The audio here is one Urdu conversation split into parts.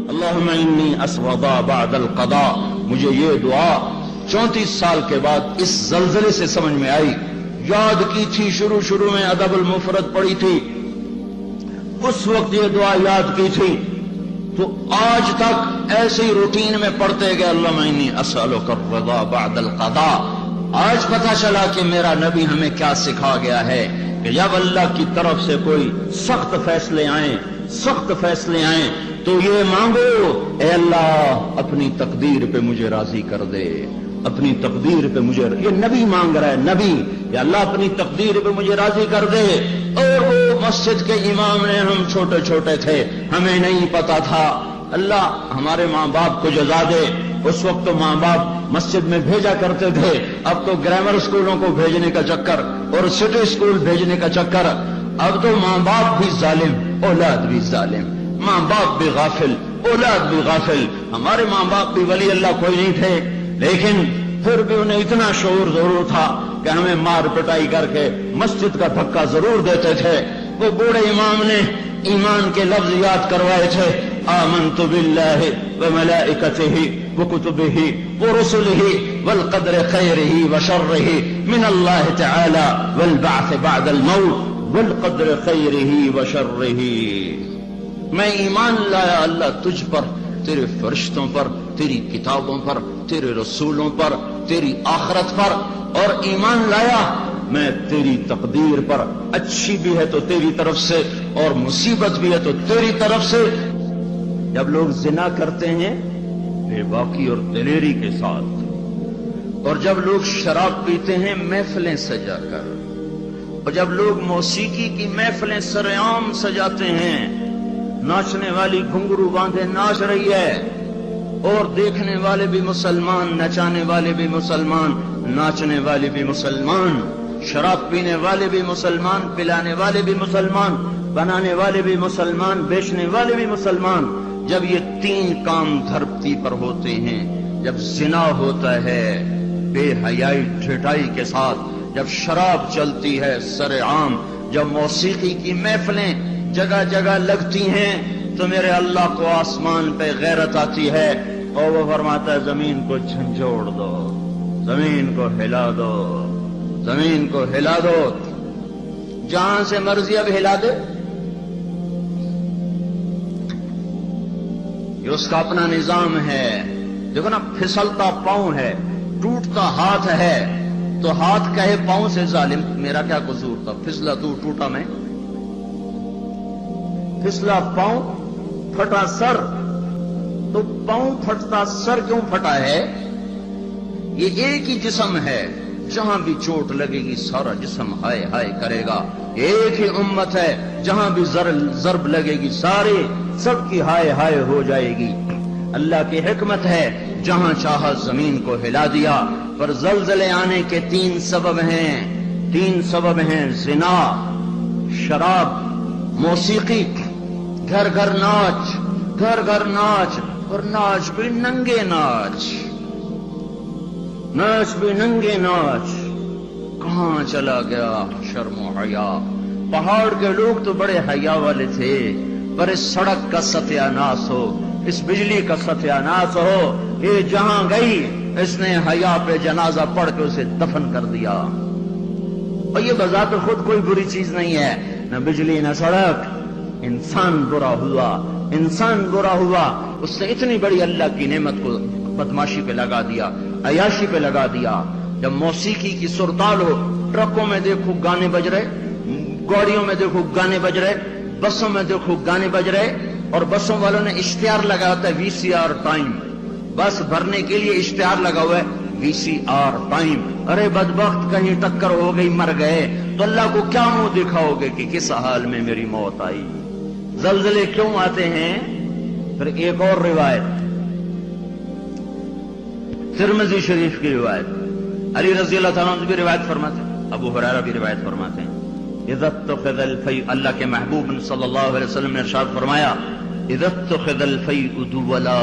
اللہم انی اسودا بعد القضاء. مجھے یہ دعا 34 سال کے بعد اس زلزلے سے سمجھ میں آئی. یاد کی تھی شروع میں ادب المفرد پڑھی تھی، اس وقت یہ دعا یاد کی تھی، تو آج تک ایسے ہی روٹین میں پڑھتے گئے اللہم انی اسألک الرضا بعد القضاء. آج پتہ چلا کہ میرا نبی ہمیں کیا سکھا گیا ہے کہ جب اللہ کی طرف سے کوئی سخت فیصلے آئیں تو یہ مانگو، اے اللہ اپنی تقدیر پہ مجھے راضی کر دے، اپنی تقدیر پہ مجھے، یہ نبی مانگ رہا ہے، نبی، یا اللہ اپنی تقدیر پہ مجھے راضی کر دے. اور وہ مسجد کے امام نے، ہم چھوٹے تھے، ہمیں نہیں پتا تھا. اللہ ہمارے ماں باپ کو جزا دے. اس وقت تو ماں باپ مسجد میں بھیجا کرتے تھے، اب تو گرامر اسکولوں کو بھیجنے کا چکر اور سٹی اسکول بھیجنے کا چکر. اب تو ماں باپ بھی ظالم، اولاد بھی ظالم، ماں باپ بھی غافل، اولاد بھی غافل. ہمارے ماں باپ بھی ولی اللہ کوئی نہیں تھے، لیکن پھر بھی انہیں اتنا شعور ضرور تھا کہ ہمیں مار پٹائی کر کے مسجد کا دھکا ضرور دیتے تھے. وہ بوڑھے امام نے ایمان کے لفظ یاد کروائے تھے، آمنت باللہ وملائکتہ وکتبہ ورسلہ والقدر خیرہ وشرہ من اللہ تعالی والبعث بعد الموت والقدر خیرہ وشرہ. میں ایمان لایا اللہ تجھ پر، تیرے فرشتوں پر، تیری کتابوں پر، تیرے رسولوں پر، تیری آخرت پر، اور ایمان لایا میں تیری تقدیر پر، اچھی بھی ہے تو تیری طرف سے اور مصیبت بھی ہے تو تیری طرف سے. جب لوگ زنا کرتے ہیں بے باکی اور دلیری کے ساتھ، اور جب لوگ شراب پیتے ہیں محفلیں سجا کر، اور جب لوگ موسیقی کی محفلیں سر عام سجاتے ہیں، ناچنے والی گھنگرو باندھے ناچ رہی ہے، اور دیکھنے والے بھی مسلمان، نچانے والے بھی مسلمان، ناچنے والے بھی مسلمان، شراب پینے والے بھی مسلمان، پلانے والے بھی مسلمان، بنانے والے بھی مسلمان، بیچنے والے بھی مسلمان. جب یہ تین کام دھرتی پر ہوتے ہیں، جب زنا ہوتا ہے بے حیائی ڈھٹائی کے ساتھ، جب شراب چلتی ہے سر عام، جب موسیقی کی محفلیں جگہ جگہ لگتی ہیں، تو میرے اللہ کو آسمان پہ غیرت آتی ہے اور وہ فرماتا ہے زمین کو جھنجھوڑ دو، زمین کو ہلا دو، زمین کو ہلا دو. جہاں سے مرضی اب ہلا دے، یہ اس کا اپنا نظام ہے. دیکھو نا، پھسلتا پاؤں ہے، ٹوٹتا ہاتھ ہے، تو ہاتھ کہے پاؤں سے ظالم میرا کیا قصور تھا، پھسلا تو ٹوٹا میں، پھسلا پاؤں پھٹا سر، تو پاؤں پھٹتا سر کیوں پھٹا ہے؟ یہ ایک ہی جسم ہے، جہاں بھی چوٹ لگے گی سارا جسم ہائے ہائے کرے گا. ایک ہی امت ہے، جہاں بھی ضرب لگے گی سارے سب کی ہائے ہائے ہو جائے گی. اللہ کی حکمت ہے، جہاں چاہا زمین کو ہلا دیا. پر زلزلے آنے کے تین سبب ہیں، زنا، شراب، موسیقی. گھر گھر ناچ، اور ناچ بھی ننگے ناچ بھی ننگے ناچ. کہاں چلا گیا شرم و حیا؟ پہاڑ کے لوگ تو بڑے حیا والے تھے، پر اس سڑک کا ستیہ ناس ہو، اس بجلی کا ستیہ ناس ہو، یہ جہاں گئی اس نے حیا پہ جنازہ پڑھ کے اسے دفن کر دیا. اور یہ بذات خود کوئی بری چیز نہیں ہے، نہ بجلی نہ سڑک. انسان برا ہوا، اس نے اتنی بڑی اللہ کی نعمت کو بدماشی پہ لگا دیا، عیاشی پہ لگا دیا. جب موسیقی کی سرتال ہو، ٹرکوں میں دیکھو گانے بج رہے، گاڑیوں میں دیکھو گانے بج رہے، بسوں میں دیکھو گانے بج رہے، اور بسوں والوں نے اشتہار لگا ہوتا ہے VCR ٹائم، بس بھرنے کے لیے اشتہار لگا ہوا ہے VCR ٹائم. ارے بدبخت، کہیں ٹکر ہو گئی مر گئے تو اللہ کو کیا منہ دکھاؤ گے کہ کس حال میں میری موت آئی؟ زلزلے کیوں آتے ہیں؟ پھر ایک اور روایت، ترمذی شریف کی روایت، علی رضی اللہ تعالیٰ عنہ بھی روایت فرماتے ہیں، ابو ہریرہ بھی روایت فرماتے ہیں. اذا اتخذ الفیء، اللہ کے محبوب صلی اللہ علیہ وسلم نے ارشاد فرمایا، اذا اتخذ الفیء دولا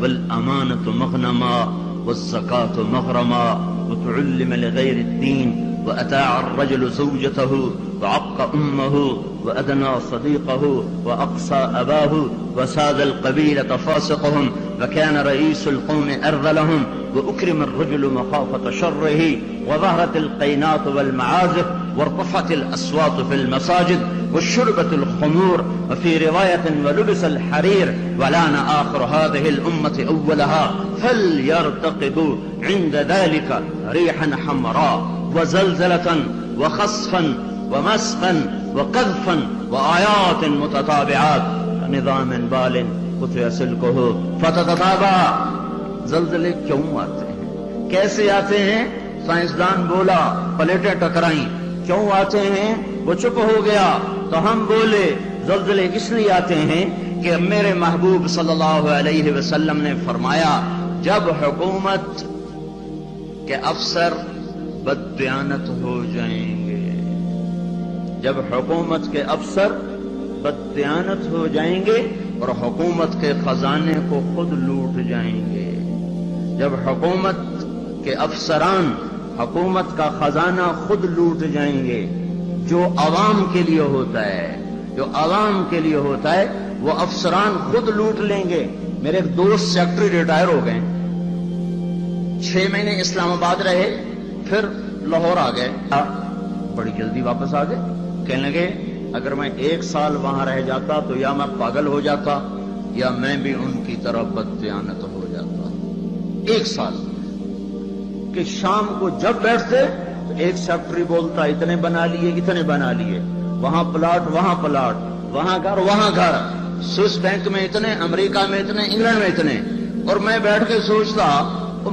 والامانة مغنما والزکاة مغرما وتعلم لغیر الدین وأتاع الرجل زوجته وعق أمه وأدنى صديقه وأقصى أباه وساد القبيلة فاسقهم وكان رئيس القوم أرذلهم وأكرم الرجل مخافة شره وظهرت القينات والمعازف وارتفعت الأصوات في المساجد وشربت الخمور وفي رواية ولبس الحرير ولان آخر هذه الأمة أولها فليرتقبوا عند ذلك ريحا حمراء وزلزلة وخسفا ومسخا وقذفا وآيات متتابعات نظام بال قطع سلكه فتتتابع. زلزلے کیوں آتے ہیں؟ کیسے آتے ہیں؟ سائنسدان بولا پلیٹیں ٹکرائیں. کیوں آتے ہیں؟ وہ چپ ہو گیا تو ہم بولے. زلزلے اس لیے آتے ہیں کہ میرے محبوب صلی اللہ علیہ وسلم نے فرمایا جب حکومت کے افسر بددیانت ہو جائیں گے، جب حکومت کے افسر بددیانت ہو جائیں گے اور حکومت کے خزانے کو خود لوٹ جائیں گے، جب حکومت کے افسران حکومت کا خزانہ خود لوٹ جائیں گے، جو عوام کے لیے ہوتا ہے، جو عوام کے لیے ہوتا ہے وہ افسران خود لوٹ لیں گے. میرے ایک دوست سیکٹری ریٹائر ہو گئے، 6 مہینے اسلام آباد رہے، پھر لاہور آ گئے، بڑی جلدی واپس آ گئے. کہنے لگے اگر میں 1 سال وہاں رہ جاتا تو یا میں پاگل ہو جاتا یا میں بھی ان کی طرح بددیانت ہو جاتا. 1 سال کہ شام کو جب بیٹھتے تو ایک سیکٹری بولتا اتنے بنا لیے اتنے بنا لیے، وہاں پلاٹ وہاں پلاٹ، وہاں گھر وہاں گھر، سوئس بینک میں اتنے، امریکہ میں اتنے، انگلینڈ میں اتنے. اور میں بیٹھ کے سوچتا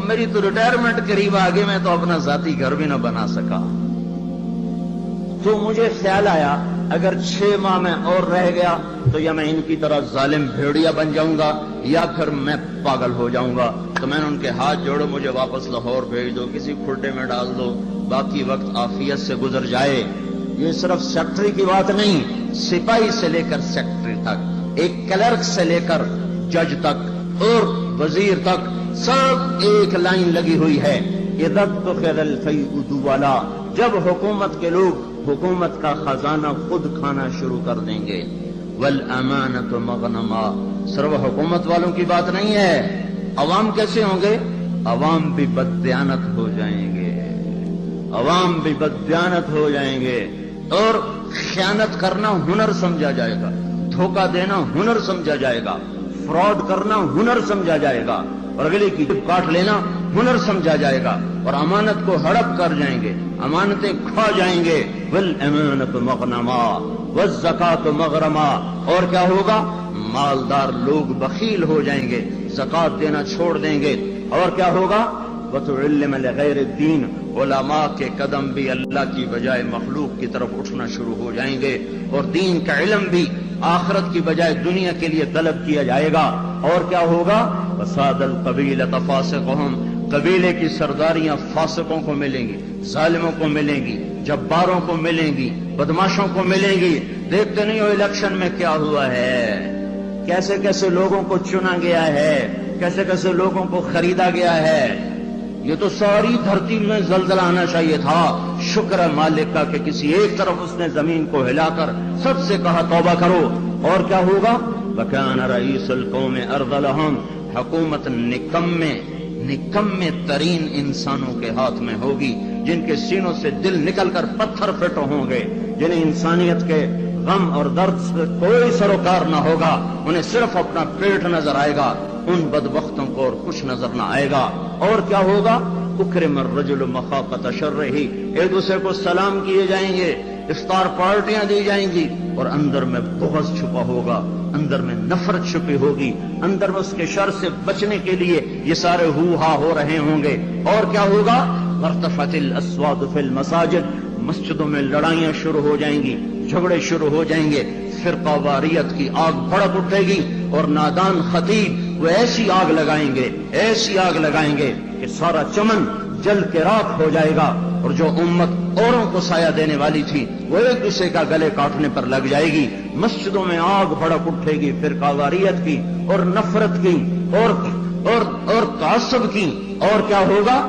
میری تو ریٹائرمنٹ قریب آگے، میں تو اپنا ذاتی گھر بھی نہ بنا سکا. تو مجھے خیال آیا اگر 6 ماہ میں اور رہ گیا تو یا میں ان کی طرح ظالم بھیڑیا بن جاؤں گا یا پھر میں پاگل ہو جاؤں گا. تو میں نے ان کے ہاتھ جوڑے مجھے واپس لاہور بھیج دو، کسی کھڈے میں ڈال دو، باقی وقت عافیت سے گزر جائے. یہ صرف سیکٹری کی بات نہیں، سپاہی سے لے کر سیکٹری تک، ایک کلرک سے لے کر جج تک اور وزیر تک سب ایک لائن لگی ہوئی ہے. اذا الفیء دولا، جب حکومت کے لوگ حکومت کا خزانہ خود کھانا شروع کر دیں گے. والامانۃ مغنما، صرف حکومت والوں کی بات نہیں ہے. عوام کیسے ہوں گے؟ عوام بھی بددیانت ہو جائیں گے، عوام بھی بددیانت ہو جائیں گے اور خیانت کرنا ہنر سمجھا جائے گا، دھوکہ دینا ہنر سمجھا جائے گا، فراڈ کرنا ہنر سمجھا جائے گا اور اگلے کی کاٹ لینا ہنر سمجھا جائے گا اور امانت کو ہڑپ کر جائیں گے، امانتیں کھا جائیں گے. والامانۃ مغنما والزکاۃ مغرما، اور کیا ہوگا؟ مالدار لوگ بخیل ہو جائیں گے، زکات دینا چھوڑ دیں گے. اور کیا ہوگا؟ وتعلم لغیر الدین، علماء کے قدم بھی اللہ کی بجائے مخلوق کی طرف اٹھنا شروع ہو جائیں گے اور دین کا علم بھی آخرت کی بجائے دنیا کے لیے طلب کیا جائے گا. اور کیا ہوگا؟ وساد القبیلۃ فاسقہم، قبیلے کی سرداریاں فاسقوں کو ملیں گی، ظالموں کو ملیں گی، جباروں کو ملیں گی، بدماشوں کو ملیں گی. دیکھتے نہیں ہو الیکشن میں کیا ہوا ہے، کیسے کیسے لوگوں کو چنا گیا ہے، کیسے کیسے لوگوں کو خریدا گیا ہے. یہ تو ساری دھرتی میں زلزلہ آنا چاہیے تھا. شکر ہے مالک کا کہ کسی ایک طرف اس نے زمین کو ہلا کر سب سے کہا توبہ کرو. اور کیا ہوگا؟ وَكَانَ رَئِيسُ الْقَوْمِ أَرْذَلَهُمْ، حکومت نکمے ترین انسانوں کے ہاتھ میں ہوگی، جن کے سینوں سے دل نکل کر پتھر پھٹ ہوں گے، جنہیں انسانیت کے غم اور درد سے کوئی سروکار نہ ہوگا، انہیں صرف اپنا پیٹ نظر آئے گا، ان بدبختوں کو اور کچھ نظر نہ آئے گا. اور کیا ہوگا؟ اکرم الرجل مخافۃ شرہ، ایک دوسرے کو سلام کیے جائیں گے، افطار پارٹیاں دی جائیں گی اور اندر میں بغض چھپا ہوگا، اندر میں نفرت چھپی ہوگی، اندر میں اس کے شر سے بچنے کے لیے یہ سارے ہو ہا ہو رہے ہوں گے. اور کیا ہوگا؟ وارتفعت الاصوات فی المساجد، مسجدوں میں لڑائیاں شروع ہو جائیں گی، جھگڑے شروع ہو جائیں گے، فرقہ واریت کی آگ بھڑک اٹھے گی اور نادان خطیب وہ ایسی آگ لگائیں گے، ایسی آگ لگائیں گے کہ سارا چمن جل کے راکھ ہو جائے گا اور جو امت اوروں کو سایہ دینے والی تھی وہ ایک دوسرے کا گلے کاٹنے پر لگ جائے گی. مسجدوں میں آگ بھڑک اٹھے گی فرقہ واریت کی اور نفرت کی اور تعصب کی. اور کیا ہوگا؟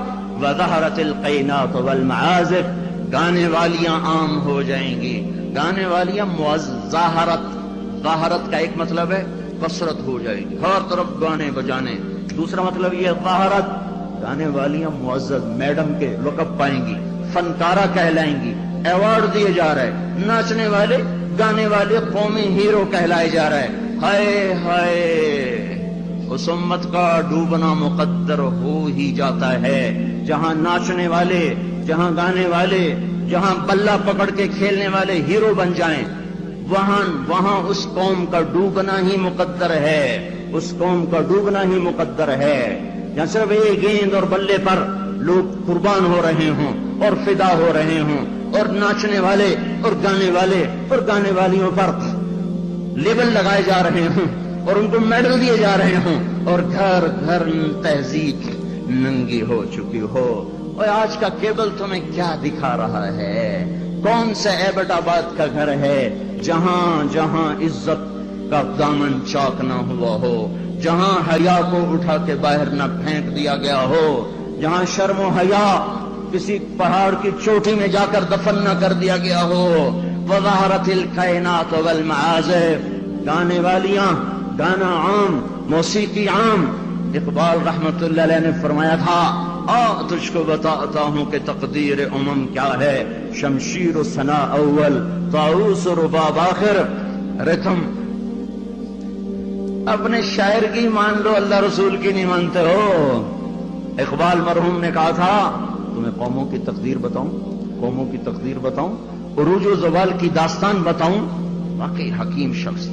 وظہرت القینات والمعازف، گانے والیاں عام ہو جائیں گی. گانے والیاں ظاہرت کا ایک مطلب ہے کثرت ہو جائے گی، ہر طرف گانے بجانے. دوسرا مطلب یہ ظاہرت، گانے والیاں معزز میڈم کے لقب پائیں گی، فنکارہ کہلائیں گی، ایوارڈ دیے جا رہے. ناچنے والے گانے والے قومی ہیرو کہلائے جا رہے. ہائے ہائے، اس امت کا ڈوبنا مقدر ہو ہی جاتا ہے. جہاں ناچنے والے، جہاں گانے والے، جہاں بلہ پکڑ کے کھیلنے والے ہیرو بن جائیں، وہاں اس قوم کا ڈوبنا ہی مقدر ہے. اس قوم کا ڈوبنا ہی مقدر ہے. جہاں صرف ایک گیند اور بلے پر لوگ قربان ہو رہے ہوں اور فدا ہو رہے ہوں، اور ناچنے والے اور گانے والے اور گانے والیوں پر لیبل لگائے جا رہے ہوں اور ان کو میڈل دیے جا رہے ہوں، اور گھر گھر تہذیب ننگی ہو چکی ہو. اور آج کا کیبل تمہیں کیا دکھا رہا ہے؟ کون سے ایبٹ آباد کا گھر ہے جہاں جہاں عزت کا دامن چاک نہ ہوا ہو، جہاں حیا کو اٹھا کے باہر نہ پھینک دیا گیا ہو، جہاں شرم و حیا کسی پہاڑ کی چوٹی میں جا کر دفن نہ کر دیا گیا ہو. وظہرت الکائنات والمعازف، گانے والیاں، گانا عام، موسیقی عام. اقبال رحمت اللہ علیہ نے فرمایا تھا، تجھ کو بتاتا ہوں کہ تقدیر امم کیا ہے، شمشیر و ثنا اول، طاؤس و رباب آخر. ارے تم اپنے شاعر کی مان لو، اللہ رسول کی نہیں مانتے ہو. اقبال مرحوم نے کہا تھا، تمہیں قوموں کی تقدیر بتاؤں، قوموں کی تقدیر بتاؤں، عروج و زوال کی داستان بتاؤں. واقعی حکیم شخص،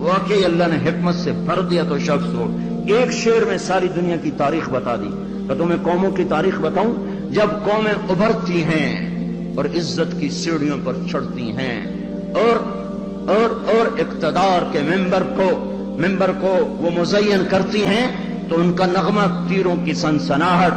واقعی اللہ نے حکمت سے بھر دیا تو شخص ہو. ایک شعر میں ساری دنیا کی تاریخ بتا دی. تو تمہیں قوموں کی تاریخ بتاؤں، جب قومیں ابھرتی ہیں اور عزت کی سیڑھیوں پر چڑھتی ہیں اور اقتدار کے ممبر کو وہ مزین کرتی ہیں، تو ان کا نغمہ تیروں کی سنسناہٹ،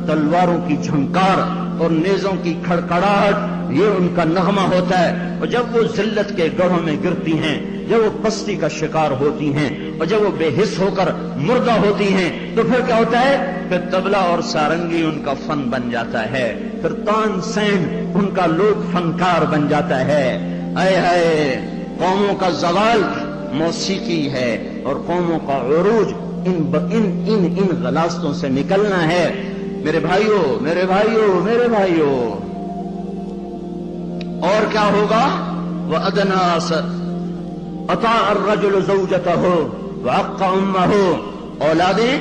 تلواروں کی جھنکار اور نیزوں کی کھڑکھڑاہٹ، یہ ان کا نغمہ ہوتا ہے. اور جب وہ ذلت کے گڑھوں میں گرتی ہیں، جب وہ پستی کا شکار ہوتی ہیں، اور جب وہ بے حس ہو کر مردہ ہوتی ہیں، تو پھر کیا ہوتا ہے؟ پھر طبلہ اور سارنگی ان کا فن بن جاتا ہے، پھر تان سین ان کا لوک فنکار بن جاتا ہے. اے ہائے، قوموں کا زوال موسیقی ہے اور قوموں کا عروج ان غلاستوں سے نکلنا ہے. میرے بھائیوں، میرے بھائیوں، میرے بھائیوں، اور کیا ہوگا؟ وَأَدْنَا أَطَاعَ الرَّجُلُ زَوْجَتَهُ وَعَقَّ أُمَّهُ. اولادیں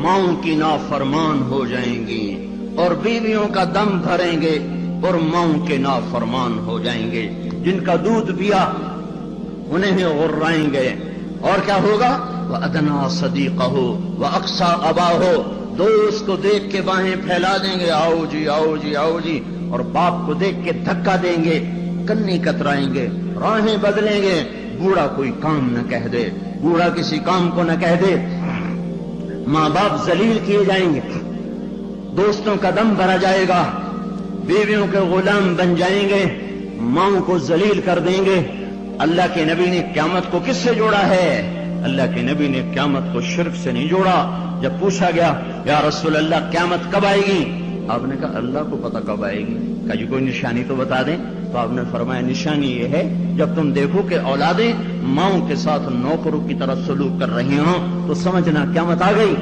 ماؤں کی نافرمان ہو جائیں گی اور بیویوں کا دم بھریں گے اور ماؤں کے نافرمان ہو جائیں گے. جن کا دودھ پیا انہیں ہی غرائیں گے. اور کیا ہوگا؟ وَأَدْنَا صَدِيقَهُ وَأَقْصَى أَبَاهُ. دوست کو دیکھ کے باہیں پھیلا دیں گے، آؤ جی آؤ جی آؤ جی، اور باپ کو دیکھ کے دھکا دیں گے، کنی کترائیں گے، راہیں بدلیں گے. بوڑھا کوئی کام نہ کہہ دے، بوڑھا کسی کام کو نہ کہہ دے. ماں باپ ذلیل کیے جائیں گے، دوستوں کا دم بھرا جائے گا، بیویوں کے غلام بن جائیں گے، ماؤں کو ذلیل کر دیں گے. اللہ کے نبی نے قیامت کو کس سے جوڑا ہے؟ اللہ کے نبی نے قیامت کو شرک سے نہیں جوڑا. جب پوچھا گیا یا رسول اللہ قیامت کب آئے گی، آپ نے کہا اللہ کو پتہ کب آئے گی. کہا جی کوئی نشانی تو بتا دیں. تو آپ نے فرمایا نشانی یہ ہے جب تم دیکھو کہ اولادیں ماؤں کے ساتھ نوکروں کی طرح سلوک کر رہی ہوں تو سمجھنا قیامت آ گئی.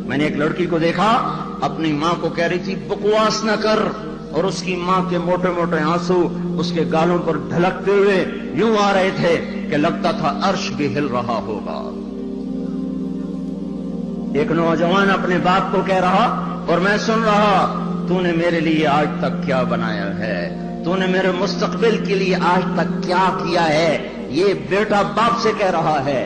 میں نے ایک لڑکی کو دیکھا اپنی ماں کو کہہ رہی تھی بکواس نہ کر، اور اس کی ماں کے موٹے موٹے آنسو اس کے گالوں پر ڈھلکتے ہوئے یوں آ رہے تھے کہ لگتا تھا عرش بھی ہل رہا ہوگا. ایک نوجوان اپنے باپ کو کہہ رہا اور میں سن رہا، تو نے میرے لیے آج تک کیا بنایا ہے، تو نے میرے مستقبل کے لیے آج تک کیا کیا ہے. یہ بیٹا باپ سے کہہ رہا ہے،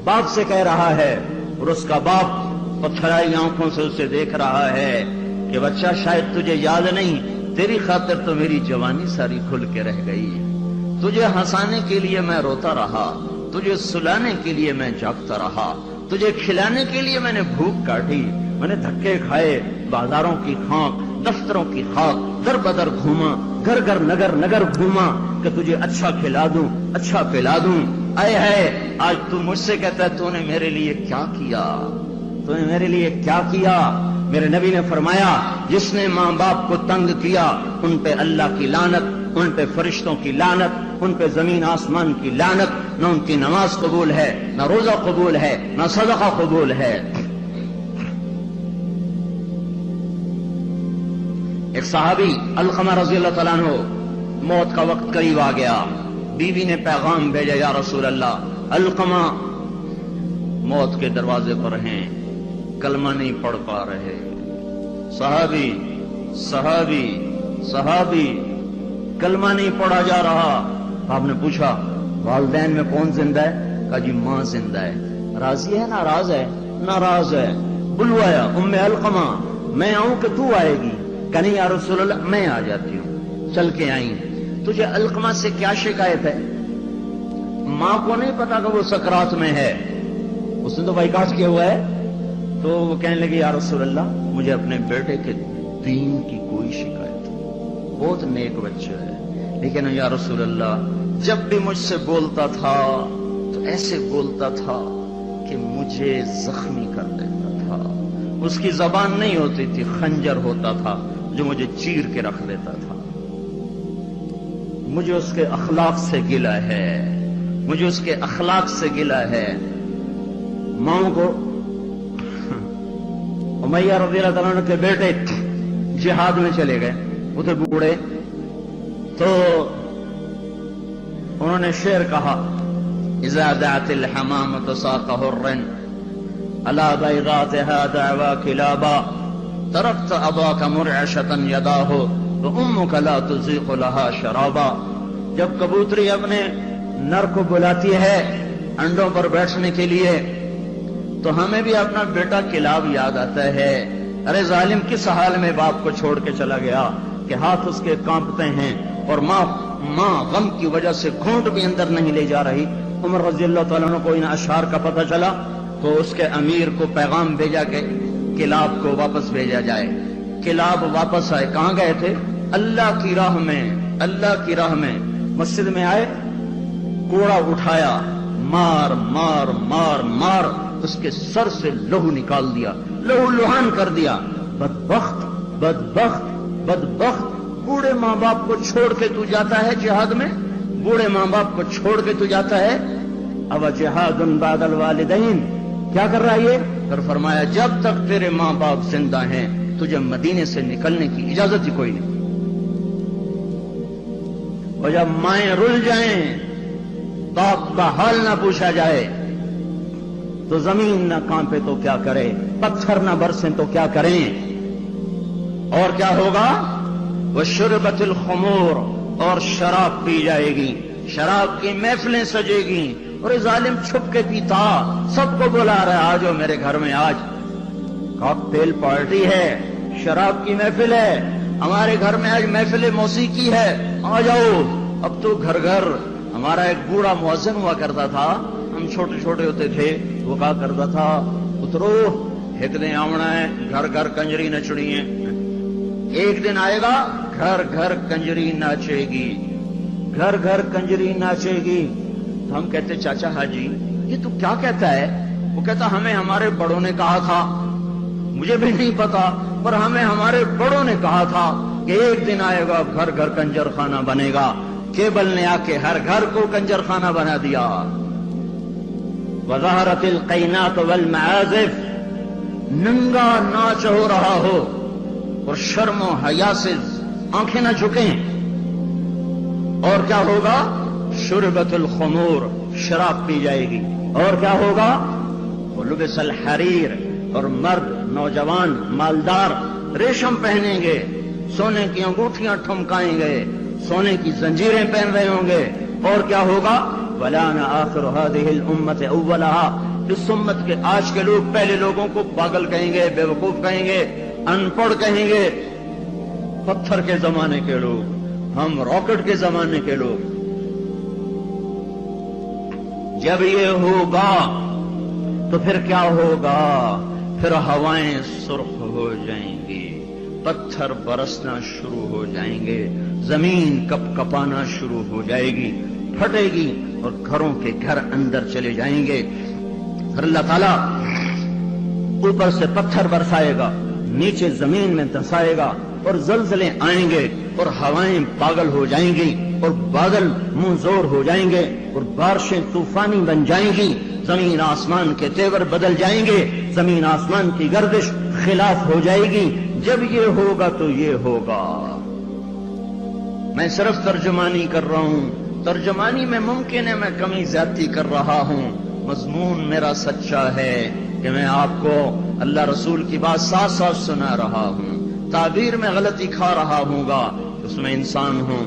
باپ سے کہہ رہا ہے، اور اس کا باپ پتھرائی آنکھوں سے اسے دیکھ رہا ہے کہ بچہ شاید تجھے یاد نہیں، تیری خاطر تو میری جوانی ساری کھل کے رہ گئی. تجھے ہنسانے کے لیے میں روتا رہا، تجھے سلانے کے لیے میں جاگتا رہا، تجھے کھلانے کے لیے میں نے بھوک کاٹی، میں نے دھکے کھائے، بازاروں کی خاک، دفتروں کی خاک، در بدر گھوما، گھر گھر نگر نگر گھوما کہ تجھے اچھا کھلا دوں، اچھا پلا دوں. اے ہے آج تو مجھ سے کہتا ہے تو نے میرے لیے کیا کیا، تو نے میرے لیے کیا کیا. میرے نبی نے فرمایا جس نے ماں باپ کو تنگ کیا ان پہ اللہ کی لعنت، ان پہ فرشتوں کی لعنت، ان پہ زمین آسمان کی لعنت، نہ ان کی نماز قبول ہے، نہ روزہ قبول ہے، نہ صدقہ قبول ہے۔ ایک صحابی علقمہ رضی اللہ تعالیٰ عنہ، موت کا وقت قریب آ گیا، بیوی نے پیغام بھیجا، یا رسول اللہ علقمہ موت کے دروازے پر ہیں، کلمہ نہیں پڑھ پا رہے۔ صحابی کلمہ نہیں پڑھا جا رہا۔ آپ نے پوچھا والدین میں کون زندہ ہے؟ کہا جی ماں زندہ ہے۔ راضی ہے ناراض ہے؟ ناراض ہے۔ بلوایا ام علقمہ، میں آؤں کہ تو آئے گی؟ کہ نہیں یا رسول اللہ میں آ جاتی ہوں۔ چل کے آئیں۔ تجھے علقمہ سے کیا شکایت ہے؟ ماں کو نہیں پتا کہ وہ سکرات میں ہے، اس نے تو بائیکاٹ کیا ہوا ہے۔ تو وہ کہنے لگے یا رسول اللہ مجھے اپنے بیٹے کے دین کی کوئی شکایت نہیں، بہت نیک بچہ ہے، لیکن یا رسول اللہ جب بھی مجھ سے بولتا تھا تو ایسے بولتا تھا کہ مجھے زخمی کر دیتا تھا، اس کی زبان نہیں ہوتی تھی، خنجر ہوتا تھا جو مجھے چیر کے رکھ دیتا تھا۔ مجھے اس کے اخلاق سے گلہ ہے، مجھے اس کے اخلاق سے گلہ ہے۔ ماؤں کو امیہ رضی اللہ تعالیٰ عنہ کے بیٹے جہاد میں چلے گئے، وہ تھے بوڑھے، تو انہوں نے شعر کہا اذا دعت الحمامة ساق حر على بيضاتها دعوى كلابا تركت اباك مرعشة يداه وامك لا تزيق لها شرابا۔ جب کبوتری اپنے نر کو بلاتی ہے انڈوں پر بیٹھنے کے لیے تو ہمیں بھی اپنا بیٹا کلاب یاد آتا ہے۔ ارے ظالم کس حال میں باپ کو چھوڑ کے چلا گیا کہ ہاتھ اس کے کانپتے ہیں اور ماں غم کی وجہ سے گھونٹ بھی اندر نہیں لے جا رہی۔ عمر رضی اللہ تعالیٰ عنہ کو ان اشعار کا پتہ چلا تو اس کے امیر کو پیغام بھیجا کہ کلاب کو واپس بھیجا جائے۔ کلاب واپس آئے، کہاں گئے تھے؟ اللہ کی راہ میں، اللہ کی راہ میں۔ مسجد میں آئے، کوڑا اٹھایا، مار مار مار مار اس کے سر سے لہو نکال دیا، لہو لہان کر دیا۔ بدبخت بدبخت بدبخت، بوڑھے ماں باپ کو چھوڑ کے تو جاتا ہے جہاد میں، بوڑھے ماں باپ کو چھوڑ کے تو جاتا ہے۔ اب جہاد بعد الوالدین، کیا کر رہا ہے یہ؟ پھر فرمایا جب تک تیرے ماں باپ زندہ ہیں تجھے مدینے سے نکلنے کی اجازت ہی کوئی نہیں، اور جب مائیں رل جائیں باپ کا حال نہ پوچھا جائے تو زمین نہ کانپے تو کیا کرے، پتھر نہ برسیں تو کیا کریں، اور کیا ہوگا؟ وشربت الخمور، اور شراب پی جائے گی، شراب کی محفلیں سجے گی، اور یہ ظالم چھپ کے پیتا، سب کو بلا رہا ہے آجو میرے گھر میں، آج کاکٹیل پارٹی ہے، شراب کی محفل ہے، ہمارے گھر میں آج محفل موسیقی ہے، آ جاؤ۔ اب تو گھر گھر، ہمارا ایک بوڑھا مؤذن ہوا کرتا تھا، ہم چھوٹے چھوٹے ہوتے تھے، وہ کہا کرتا تھا اترو ایک دن آونا ہے، گھر گھر کنجری نچڑی ہے، ایک دن آئے گا گھر گھر کنجری ناچے گی، گھر گھر کنجری ناچے گی۔ تو ہم کہتے چاچا حاجی یہ تو کیا کہتا ہے؟ وہ کہتا ہمیں ہمارے بڑوں نے کہا تھا، مجھے بھی نہیں پتا پر ہمیں ہمارے بڑوں نے کہا تھا کہ ایک دن آئے گا گھر گھر کنجر خانہ بنے گا۔ کیبل نے آ کے ہر گھر کو کنجر خانہ بنا دیا۔ وظہرت القینات والمعازف، ننگا ناچ ہو رہا ہو اور شرم و حیا سے آنکھیں نہ جھکیں، اور کیا ہوگا؟ شربت الخمور، شراب پی جائے گی، اور کیا ہوگا؟ ولبس الحریر، اور مرد نوجوان مالدار ریشم پہنیں گے، سونے کی انگوٹھیاں ٹھمکائیں گے، سونے کی زنجیریں پہن رہے ہوں گے، اور کیا ہوگا؟ وَلَانَ آخِرُ هَذِهِ الْأُمَّةِ أَوَّلَهَا، اس امت کے آج کے لوگ پہلے لوگوں کو پاگل کہیں گے، بے وقوف کہیں گے، ان پڑھ کہیں گے، پتھر کے زمانے کے لوگ، ہم راکٹ کے زمانے کے لوگ۔ جب یہ ہوگا تو پھر کیا ہوگا؟ پھر ہوائیں سرخ ہو جائیں گی، پتھر برسنا شروع ہو جائیں گے، زمین کپ کپانا شروع ہو جائے گی، پھٹے گی، اور گھروں کے گھر اندر چلے جائیں گے۔ پھر اللہ تعالیٰ اوپر سے پتھر برسائے گا، نیچے زمین میں دھسائے گا اور زلزلے آئیں گے اور ہوائیں پاگل ہو جائیں گی اور بادل منہ زور ہو جائیں گے اور بارشیں طوفانی بن جائیں گی، زمین آسمان کے تیور بدل جائیں گے، زمین آسمان کی گردش خلاف ہو جائے گی۔ جب یہ ہوگا تو یہ ہوگا۔ میں صرف ترجمانی کر رہا ہوں، ترجمانی میں ممکن ہے میں کمی زیادتی کر رہا ہوں، مضمون میرا سچا ہے کہ میں آپ کو اللہ رسول کی بات ساتھ ساتھ سنا رہا ہوں۔ تعبیر میں غلطی کھا رہا ہوں گا، اس میں انسان ہوں،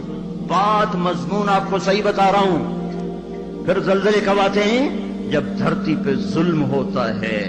بات مضمون آپ کو صحیح بتا رہا ہوں۔ پھر زلزلے کب آتے ہیں؟ جب دھرتی پہ ظلم ہوتا ہے،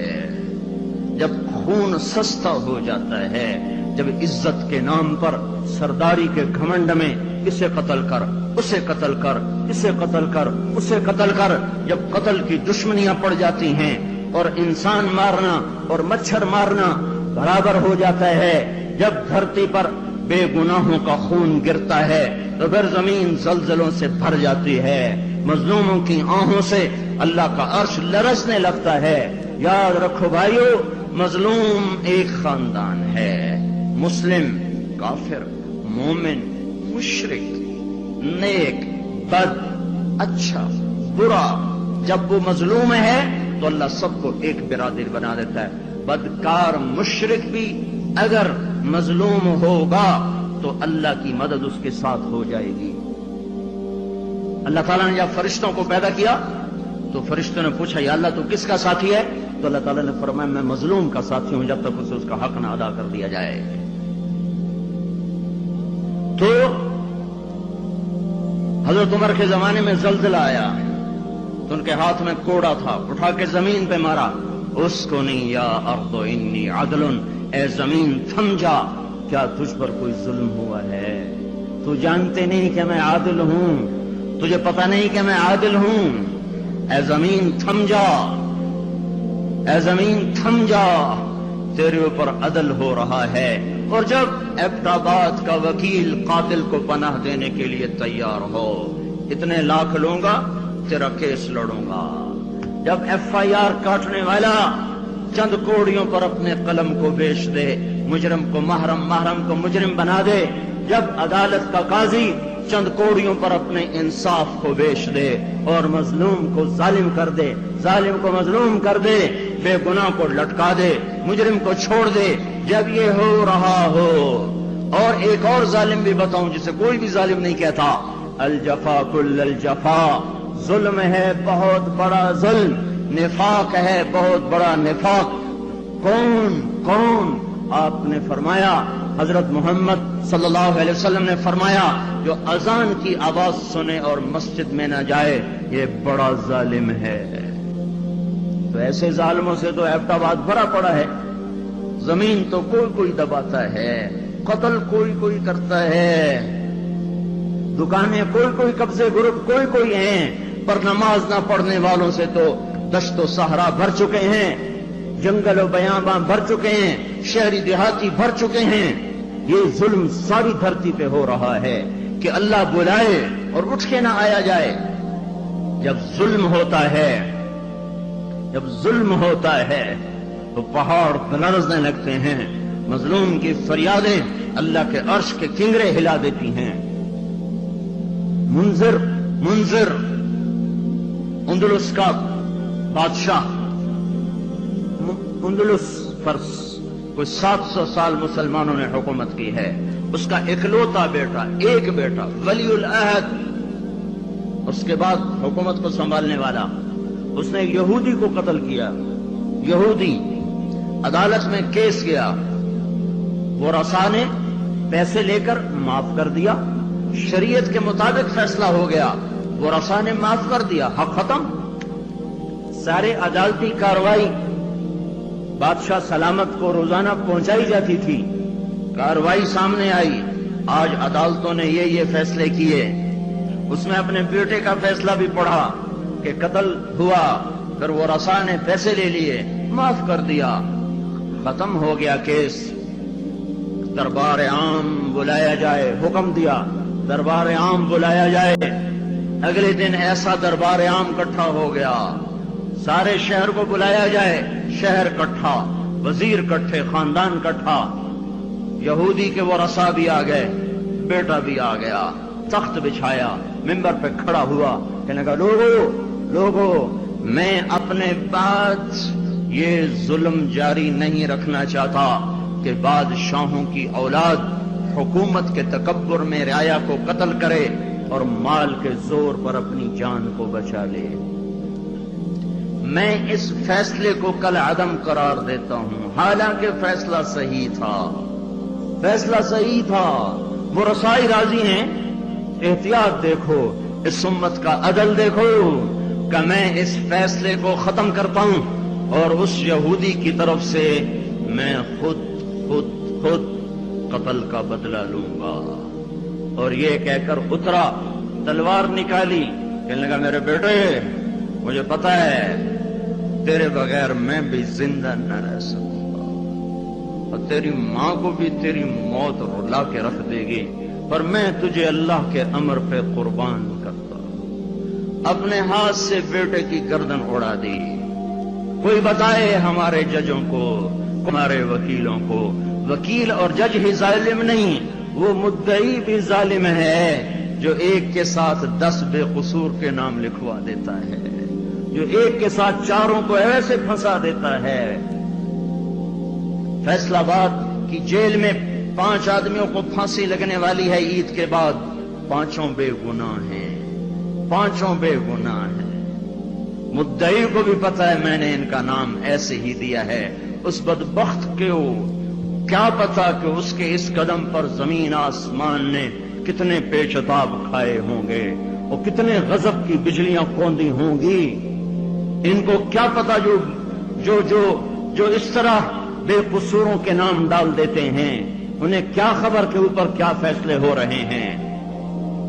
جب خون سستا ہو جاتا ہے، جب عزت کے نام پر سرداری کے گھمنڈ میں اسے قتل کر، اسے قتل کر، اسے قتل کر، اسے قتل کر، جب قتل کی دشمنیاں پڑ جاتی ہیں اور انسان مارنا اور مچھر مارنا برابر ہو جاتا ہے، جب دھرتی پر بے گناہوں کا خون گرتا ہے تو پھر زمین زلزلوں سے بھر جاتی ہے، مظلوموں کی آہوں سے اللہ کا عرش لرزنے لگتا ہے۔ یاد رکھو بھائیو، مظلوم ایک خاندان ہے، مسلم، کافر، مومن، مشرک، نیک، بد، اچھا، برا، جب وہ مظلوم ہے تو اللہ سب کو ایک برادر بنا دیتا ہے۔ بدکار مشرک بھی اگر مظلوم ہوگا تو اللہ کی مدد اس کے ساتھ ہو جائے گی۔ اللہ تعالیٰ نے جب فرشتوں کو پیدا کیا تو فرشتوں نے پوچھا یا اللہ تو کس کا ساتھی ہے؟ تو اللہ تعالیٰ نے فرمایا میں مظلوم کا ساتھی ہوں جب تک اسے اس کا حق نہ ادا کر دیا جائے۔ تو حضرت عمر کے زمانے میں زلزلہ آیا تو ان کے ہاتھ میں کوڑا تھا، اٹھا کے زمین پہ مارا، اسکنی یا ارض انی عدل، اے زمین تھم جا، کیا تجھ پر کوئی ظلم ہوا ہے؟ تو جانتے نہیں کہ میں عادل ہوں، تجھے پتہ نہیں کہ میں عادل ہوں، اے زمین تھم جا، اے زمین تھم جا، تیرے اوپر عدل ہو رہا ہے۔ اور جب ایبٹ آباد کا وکیل قاتل کو پناہ دینے کے لیے تیار ہو، اتنے لاکھ لوں گا، تیرا کیس لڑوں گا۔ جب ایف آئی آر کاٹنے والا چند کوڑیوں پر اپنے قلم کو بیچ دے، مجرم کو محرم، محرم کو مجرم بنا دے، جب عدالت کا قاضی چند کوڑیوں پر اپنے انصاف کو بیچ دے اور مظلوم کو ظالم کر دے، ظالم کو مظلوم کر دے، بے گناہ کو لٹکا دے، مجرم کو چھوڑ دے، جب یہ ہو رہا ہو، اور ایک اور ظالم بھی بتاؤں جسے کوئی بھی ظالم نہیں کہتا، الجفا کل الجفا، ظلم ہے بہت بڑا ظلم، نفاق ہے بہت بڑا نفاق۔ کون کون؟ آپ نے فرمایا، حضرت محمد صلی اللہ علیہ وسلم نے فرمایا، جو اذان کی آواز سنے اور مسجد میں نہ جائے یہ بڑا ظالم ہے۔ تو ایسے ظالموں سے تو ایبٹ آباد بھرا پڑا ہے، زمین تو کوئی کوئی دباتا ہے، قتل کوئی کوئی کرتا ہے، دکانیں کوئی کوئی، قبضے گروپ کوئی کوئی ہیں، پر نماز نہ پڑھنے والوں سے تو دشت و صحرا بھر چکے ہیں، جنگل و بیاباں بھر چکے ہیں، شہری دیہاتی بھر چکے ہیں۔ یہ ظلم ساری دھرتی پہ ہو رہا ہے کہ اللہ بلائے اور اٹھ کے نہ آیا جائے۔ جب ظلم ہوتا ہے، جب ظلم ہوتا ہے تو پہاڑ لرزنے لگتے ہیں، مظلوم کی فریادیں اللہ کے عرش کے کنگرے ہلا دیتی ہیں۔ منذر اندلس کا بادشاہ، اندلس پر کوئی 700 سال مسلمانوں نے حکومت کی ہے، اس کا اکلوتا بیٹا، ایک بیٹا ولی العہد، اس کے بعد حکومت کو سنبھالنے والا، اس نے یہودی کو قتل کیا، یہودی، عدالت میں کیس گیا، وہ رسا نے پیسے لے کر معاف کر دیا، شریعت کے مطابق فیصلہ ہو گیا، وہ رسا نے معاف کر دیا، حق ختم۔ سارے عدالتی کاروائی بادشاہ سلامت کو روزانہ پہنچائی جاتی تھی، کاروائی سامنے آئی، آج عدالتوں نے یہ فیصلے کیے، اس میں اپنے بیٹے کا فیصلہ بھی پڑھا کہ قتل ہوا، پھر وہ رسا نے پیسے لے لیے، معاف کر دیا، ختم ہو گیا کیس۔ دربار عام بلایا جائے، حکم دیا دربار عام بلایا جائے، اگلے دن ایسا دربار عام اکٹھا ہو گیا، سارے شہر کو بلایا جائے، شہر اکٹھا، وزیر کٹھے، خاندان کٹھا، یہودی کے وہ رسا بھی آ گئے، بیٹا بھی آ گیا، تخت بچھایا، ممبر پہ کھڑا ہوا، کہنے لگا لوگو میں اپنے بعد یہ ظلم جاری نہیں رکھنا چاہتا کہ بادشاہوں کی اولاد حکومت کے تکبر میں رعایا کو قتل کرے اور مال کے زور پر اپنی جان کو بچا لے۔ میں اس فیصلے کو کل عدم قرار دیتا ہوں، حالانکہ فیصلہ صحیح تھا، فیصلہ صحیح تھا۔ وہ رسائی راضی ہیں، احتیاط دیکھو، اس امت کا عدل دیکھو کہ میں اس فیصلے کو ختم کرتا ہوں اور اس یہودی کی طرف سے میں خود قتل کا بدلہ لوں گا۔ اور یہ کہہ کر اترا، تلوار نکالی، کہنے لگا میرے بیٹے مجھے پتا ہے تیرے بغیر میں بھی زندہ نہ رہ سکوں گا اور تیری ماں کو بھی تیری موت رلا کے رکھ دے گی، پر میں تجھے اللہ کے امر پہ قربان کرتا ہوں۔ اپنے ہاتھ سے بیٹے کی گردن اڑا دی۔ کوئی بتائے ہمارے ججوں کو، ہمارے وکیلوں کو، وکیل اور جج ہی ظالم نہیں، وہ مدعی بھی ظالم ہے جو ایک کے ساتھ 10 بے قصور کے نام لکھوا دیتا ہے، جو ایک کے ساتھ 4 کو ایسے پھنسا دیتا ہے۔ فیصل آباد کی جیل میں 5 آدمیوں کو پھانسی لگنے والی ہے عید کے بعد، 5 بے گناہ ہیں، 5 بے گناہ ہیں۔ مدعی کو بھی پتا ہے میں نے ان کا نام ایسے ہی دیا ہے، اس بدبخت کو کیا پتا کہ اس کے اس قدم پر زمین آسمان نے کتنے پیچتاب کھائے ہوں گے اور کتنے غضب کی بجلیاں کوندی ہوں گی۔ ان کو کیا پتا جو اس طرح بے قصوروں کے نام ڈال دیتے ہیں، انہیں کیا خبر کے اوپر کیا فیصلے ہو رہے ہیں۔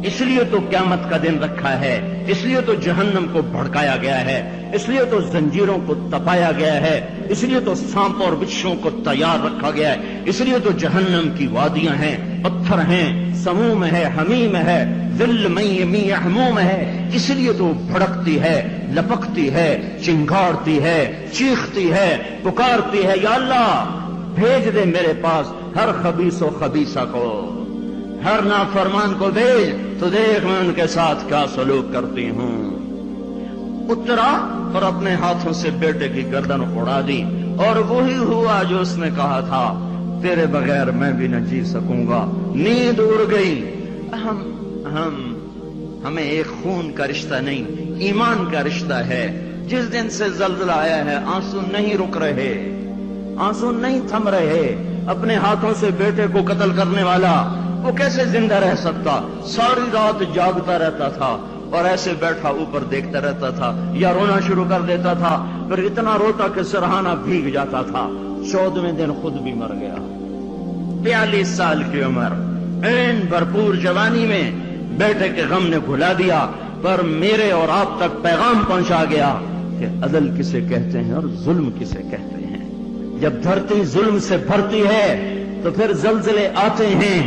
اس لیے تو قیامت کا دن رکھا ہے، اس لیے تو جہنم کو بھڑکایا گیا ہے، اس لیے تو زنجیروں کو تپایا گیا ہے، اس لیے تو سانپ اور بچھوں کو تیار رکھا گیا ہے، اس لیے تو جہنم کی وادیاں ہیں، پتھر ہیں، سموم ہے، حمیم ہے، ذل می حموم ہے، اس لیے تو بھڑکتی ہے، لپکتی ہے، چنگاڑتی ہے، چیختی ہے، پکارتی ہے، یا اللہ بھیج دے میرے پاس ہر خبیث و خبیثہ کو، ہر نافرمان کو بھیج تو دیکھ میں ان کے ساتھ کیا سلوک کرتی ہوں۔ اترا اور اپنے ہاتھوں سے بیٹے کی گردن اڑا دی، اور وہی ہوا جو اس نے کہا تھا، تیرے بغیر میں بھی نہ جی سکوں گا۔ نیند اڑ گئی۔ ہمیں ایک خون کا رشتہ نہیں، ایمان کا رشتہ ہے۔ جس دن سے زلزلہ آیا ہے آنسو نہیں رک رہے، آنسو نہیں تھم رہے۔ اپنے ہاتھوں سے بیٹے کو قتل کرنے والا وہ کیسے زندہ رہ سکتا؟ ساری رات جاگتا رہتا تھا اور ایسے بیٹھا اوپر دیکھتا رہتا تھا، یا رونا شروع کر دیتا تھا، پھر اتنا روتا کہ سرہانہ بھیگ جاتا تھا۔ 14ویں دن خود بھی مر گیا۔ 42 سال کی عمر، این بھرپور جوانی میں بیٹے کے غم نے بھلا دیا، پر میرے اور آپ تک پیغام پہنچا گیا کہ عدل کسے کہتے ہیں اور ظلم کسے کہتے ہیں۔ جب دھرتی ظلم سے بھرتی ہے تو پھر زلزلے آتے ہیں،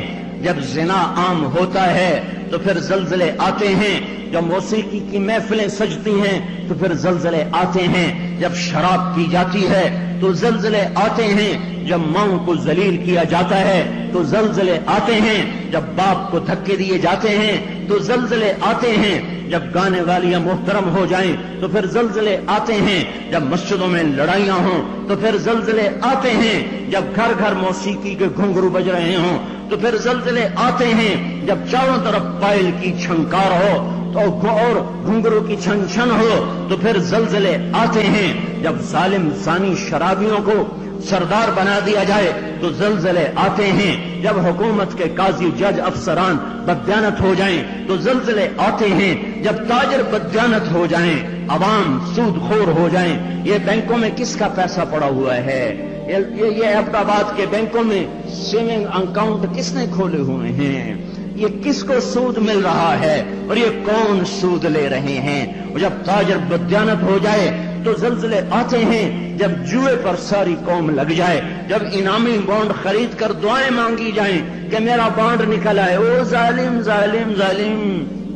جب زنا عام ہوتا ہے تو پھر زلزلے آتے ہیں، جب موسیقی کی محفلیں سجتی ہیں تو پھر زلزلے آتے ہیں، جب شراب پی جاتی ہے تو زلزلے آتے ہیں، جب ماؤں کو ذلیل کیا جاتا ہے تو زلزلے آتے ہیں، جب باپ کو دھکے دیے جاتے ہیں تو زلزلے آتے ہیں، جب گانے والیاں محترم ہو جائیں تو پھر زلزلے آتے ہیں، جب مسجدوں میں لڑائیاں ہوں تو پھر زلزلے آتے ہیں، جب گھر گھر موسیقی کے گھنگرو بج رہے ہوں تو پھر زلزلے آتے ہیں، جب چاروں طرف پائل کی چھنکار ہو اور گھنگرو کی چھن چھن ہو تو پھر زلزلے آتے ہیں، جب ظالم زانی شرابیوں کو سردار بنا دیا جائے تو زلزلے آتے ہیں، جب حکومت کے قاضی جج افسران بددیانت ہو جائیں تو زلزلے آتے ہیں، جب تاجر بددیانت ہو جائیں، عوام سود خور ہو جائیں۔ یہ بینکوں میں کس کا پیسہ پڑا ہوا ہے؟ یہ احمد آباد کے بینکوں میں سیونگ اکاؤنٹ کس نے کھولے ہوئے ہیں؟ یہ کس کو سود مل رہا ہے اور یہ کون سود لے رہے ہیں؟ جب تاجر بددیانت ہو جائے تو زلزلے آتے ہیں، جب جوئے پر ساری قوم لگ جائے، جب انعامی بانڈ خرید کر دعائیں مانگی جائیں کہ میرا بانڈ نکل آئے۔ او ظالم ظالم ظالم،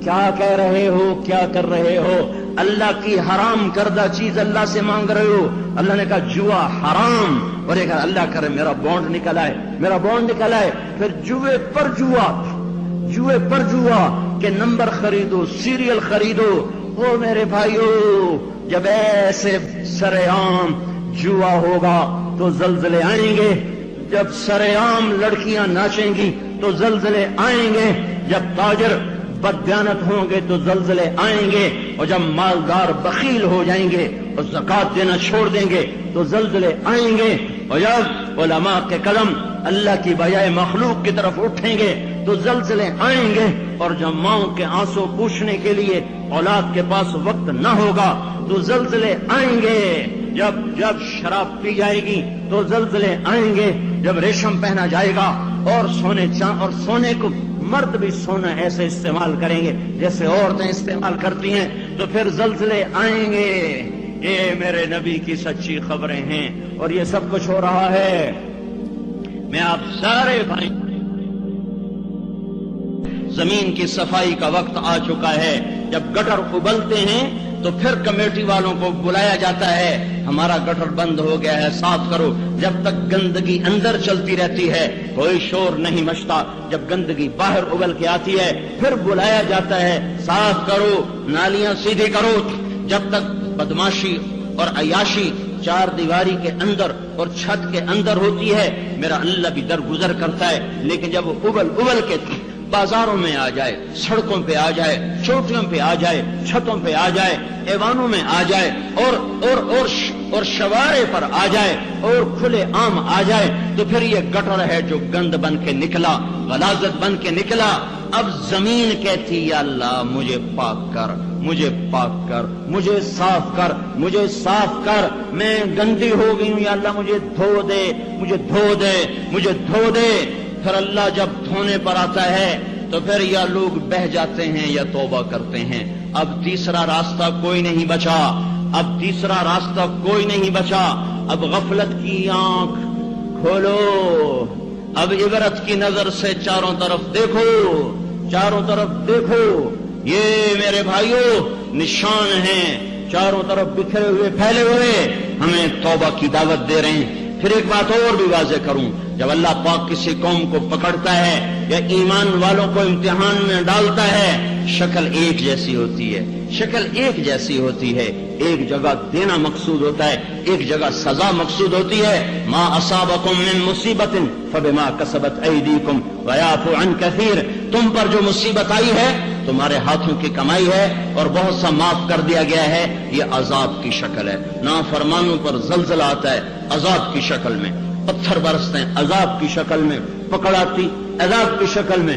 کیا کہہ رہے ہو، کیا کر رہے ہو؟ اللہ کی حرام کردہ چیز اللہ سے مانگ رہے ہو۔ اللہ نے کہا جوا حرام، اور اگر اللہ کرے میرا بانڈ نکل آئے، میرا بانڈ نکل آئے، پھر جوئے پر جوا کہ نمبر خریدو، سیریل خریدو۔ او میرے بھائیو، جب ایسے سر عام جوا ہوگا تو زلزلے آئیں گے، جب سر عام لڑکیاں ناچیں گی تو زلزلے آئیں گے، جب تاجر بددیانت ہوں گے تو زلزلے آئیں گے، اور جب مالدار بخیل ہو جائیں گے اور زکات دینا چھوڑ دیں گے تو زلزلے آئیں گے، اور جب علماء کے قلم اللہ کی بجائے مخلوق کی طرف اٹھیں گے تو زلزلے آئیں گے، اور جب ماؤں کے آنسو پوچھنے کے لیے اولاد کے پاس وقت نہ ہوگا تو زلزلے آئیں گے، جب شراب پی جائے گی تو زلزلے آئیں گے، جب ریشم پہنا جائے گا اور سونے کو مرد بھی سونا ایسے استعمال کریں گے جیسے عورتیں استعمال کرتی ہیں تو پھر زلزلے آئیں گے۔ یہ میرے نبی کی سچی خبریں ہیں اور یہ سب کچھ ہو رہا ہے۔ میں آپ سارے بھائی، زمین کی صفائی کا وقت آ چکا ہے، جب گٹر ابلتے ہیں تو پھر کمیٹی والوں کو بلایا جاتا ہے، ہمارا گٹر بند ہو گیا ہے، صاف کرو۔ جب تک گندگی اندر چلتی رہتی ہے کوئی شور نہیں مچتا، جب گندگی باہر ابل کے آتی ہے پھر بلایا جاتا ہے، صاف کرو، نالیاں سیدھی کرو۔ جب تک بدماشی اور عیاشی چار دیواری کے اندر اور چھت کے اندر ہوتی ہے میرا اللہ بھی درگزر کرتا ہے، لیکن جب وہ ابل کے بازاروں میں آ جائے، سڑکوں پہ آ جائے، چوٹیوں پہ آ جائے، چھتوں پہ آ جائے، ایوانوں میں آ جائے، اور شوارے پر آ جائے اور کھلے عام آ جائے تو پھر یہ گٹر ہے جو گند بن کے نکلا، غلاظت بن کے نکلا۔ اب زمین کہتی یا اللہ مجھے پاک کر، مجھے پاک کر، مجھے صاف کر، مجھے صاف کر، میں گندی ہو گئی ہوں، یا اللہ مجھے دھو دے، مجھے دھو دے، مجھے دھو دے۔ پھر اللہ جب دھونے پر آتا ہے تو پھر یا لوگ بہہ جاتے ہیں یا توبہ کرتے ہیں۔ اب تیسرا راستہ کوئی نہیں بچا، اب تیسرا راستہ کوئی نہیں بچا۔ اب غفلت کی آنکھ کھولو، اب عبرت کی نظر سے چاروں طرف دیکھو، چاروں طرف دیکھو، یہ میرے بھائیوں نشان ہیں، چاروں طرف بکھرے ہوئے پھیلے ہوئے ہمیں توبہ کی دعوت دے رہے ہیں۔ پھر ایک بات اور بھی واضح کروں، جب اللہ پاک کسی قوم کو پکڑتا ہے یا ایمان والوں کو امتحان میں ڈالتا ہے شکل ایک جیسی ہوتی ہے، شکل ایک جیسی ہوتی ہے، ایک جگہ دینا مقصود ہوتا ہے، ایک جگہ سزا مقصود ہوتی ہے۔ ما اصابکم من مصیبت فبما کسبت ایدیکم ویعفو عن کثیر، تم پر جو مصیبت آئی ہے تمہارے ہاتھوں کی کمائی ہے اور بہت سا معاف کر دیا گیا ہے، یہ عذاب کی شکل ہے۔ نافرمانوں پر زلزلہ آتا ہے عذاب کی شکل میں، پتھر برستے ہیں عذاب کی شکل میں، پکڑ آتی عذاب کی شکل میں،